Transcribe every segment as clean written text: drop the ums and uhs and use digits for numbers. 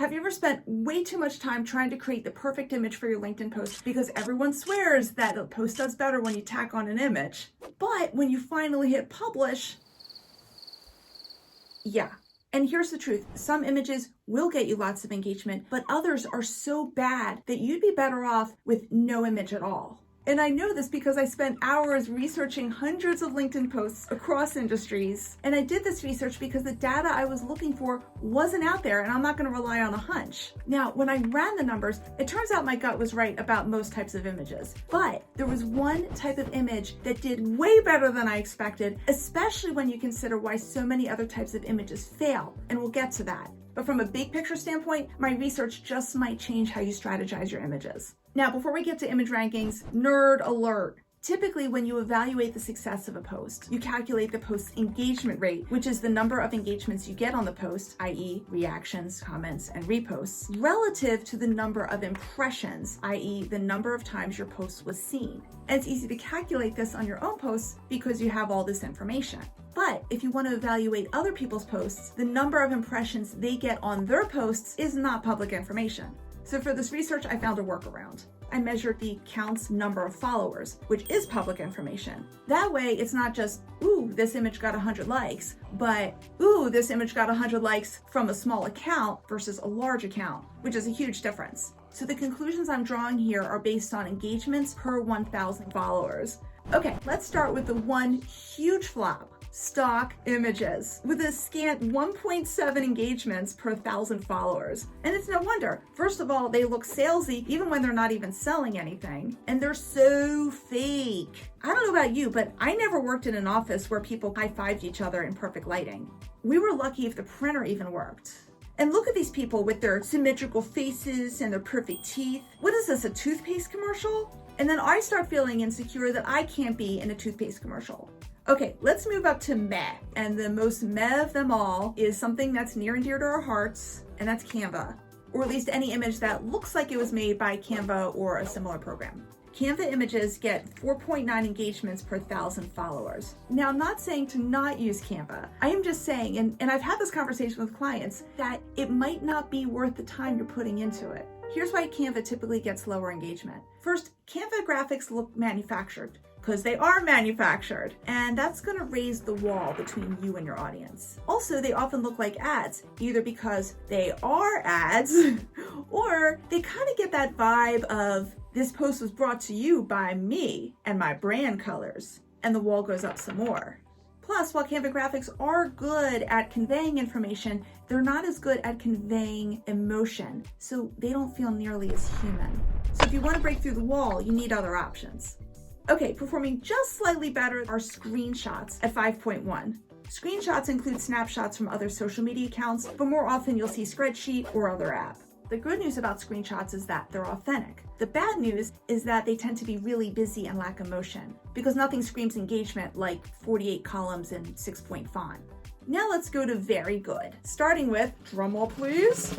Have you ever spent way too much time trying to create the perfect image for your LinkedIn post because everyone swears that the post does better when you tack on an image, but when you finally hit publish, yeah. And here's the truth. Some images will get you lots of engagement, but others are so bad that you'd be better off with no image at all. And I know this because I spent hours researching hundreds of LinkedIn posts across industries. And I did this research because the data I was looking for wasn't out there, and I'm not going to rely on a hunch. Now, when I ran the numbers, it turns out my gut was right about most types of images. But there was one type of image that did way better than I expected, especially when you consider why so many other types of images fail. And we'll get to that. But from a big picture standpoint, my research just might change how you strategize your images. Now, before we get to image rankings, nerd alert. Typically, when you evaluate the success of a post, you calculate the post's engagement rate, which is the number of engagements you get on the post, i.e. reactions, comments, and reposts, relative to the number of impressions, i.e. the number of times your post was seen. And it's easy to calculate this on your own posts because you have all this information. But if you want to evaluate other people's posts, the number of impressions they get on their posts is not public information. So for this research, I found a workaround. I measured the account's number of followers, which is public information. That way, it's not just, ooh, this image got 100 likes, but, ooh, this image got 100 likes from a small account versus a large account, which is a huge difference. So the conclusions I'm drawing here are based on engagements per 1,000 followers. Okay, let's start with the one huge flop. Stock images with a scant 1.7 engagements per 1,000 followers. And it's no wonder. First of all, they look salesy even when they're not even selling anything. And they're so fake. I don't know about you, but I never worked in an office where people high-fived each other in perfect lighting. We were lucky if the printer even worked. And look at these people with their symmetrical faces and their perfect teeth. What is this, a toothpaste commercial? And then I start feeling insecure that I can't be in a toothpaste commercial. Okay, let's move up to meh. And the most meh of them all is something that's near and dear to our hearts, and that's Canva. Or at least any image that looks like it was made by Canva or a similar program. Canva images get 4.9 engagements per 1,000 followers. Now, I'm not saying to not use Canva. I am just saying, and I've had this conversation with clients, that it might not be worth the time you're putting into it. Here's why Canva typically gets lower engagement. First, Canva graphics look manufactured, because they are manufactured, and that's going to raise the wall between you and your audience. Also, they often look like ads, either because they are ads, or they kind of get that vibe of, this post was brought to you by me and my brand colors, and the wall goes up some more. Plus, while Canva graphics are good at conveying information, they're not as good at conveying emotion, so they don't feel nearly as human. So if you want to break through the wall, you need other options. Okay, performing just slightly better are screenshots at 5.1. Screenshots include snapshots from other social media accounts, but more often you'll see Spreadsheet or other app. The good news about screenshots is that they're authentic. The bad news is that they tend to be really busy and lack emotion, because nothing screams engagement like 48 columns in 6-point font. Now let's go to very good, starting with, drumroll please,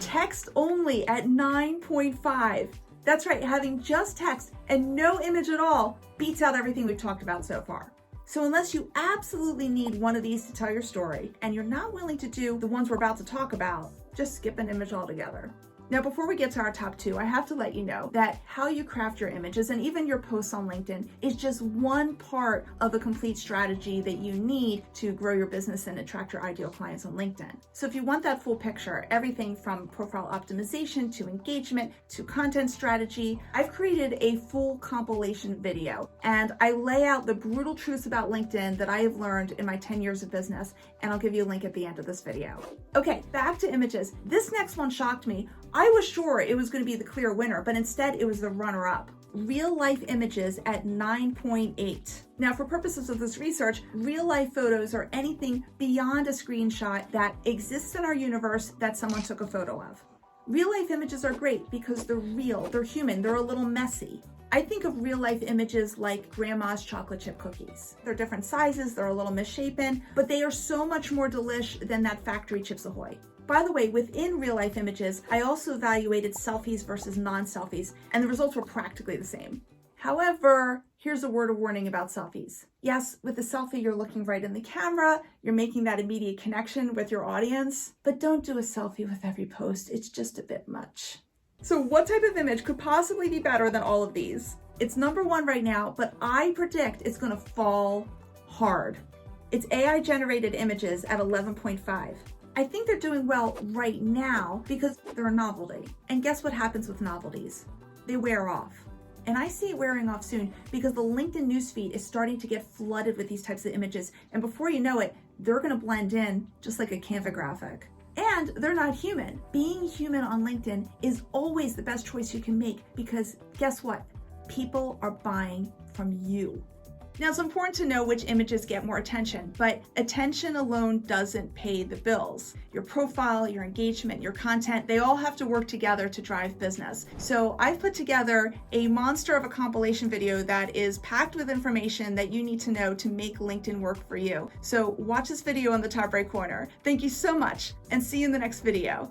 text only at 9.5. That's right, having just text and no image at all beats out everything we've talked about so far. So unless you absolutely need one of these to tell your story, and you're not willing to do the ones we're about to talk about, just skip an image altogether. Now, before we get to our top two, I have to let you know that how you craft your images and even your posts on LinkedIn is just one part of a complete strategy that you need to grow your business and attract your ideal clients on LinkedIn. So if you want that full picture, everything from profile optimization to engagement to content strategy, I've created a full compilation video, and I lay out the brutal truths about LinkedIn that I have learned in my 10 years of business, and I'll give you a link at the end of this video. Okay, back to images. This next one shocked me. I was sure it was going to be the clear winner, but instead it was the runner-up. Real life images at 9.8. Now, for purposes of this research, real life photos are anything beyond a screenshot that exists in our universe that someone took a photo of. Real life images are great because they're real, they're human, they're a little messy. I think of real life images like grandma's chocolate chip cookies. They're different sizes, they're a little misshapen, but they are so much more delish than that factory Chips Ahoy. By the way, within real life images, I also evaluated selfies versus non-selfies, and the results were practically the same. However, here's a word of warning about selfies. Yes, with a selfie, you're looking right in the camera, you're making that immediate connection with your audience, but don't do a selfie with every post. It's just a bit much. So what type of image could possibly be better than all of these? It's number one right now, but I predict it's going to fall hard. It's AI generated images at 11.5. I think they're doing well right now because they're a novelty. And guess what happens with novelties? They wear off. And I see it wearing off soon because the LinkedIn newsfeed is starting to get flooded with these types of images. And before you know it, they're going to blend in just like a Canva graphic. And they're not human. Being human on LinkedIn is always the best choice you can make because guess what? People are buying from you. Now, it's important to know which images get more attention, but attention alone doesn't pay the bills. Your profile, your engagement, your content, they all have to work together to drive business. So I've put together a monster of a compilation video that is packed with information that you need to know to make LinkedIn work for you. So watch this video on the top right corner. Thank you so much and see you in the next video.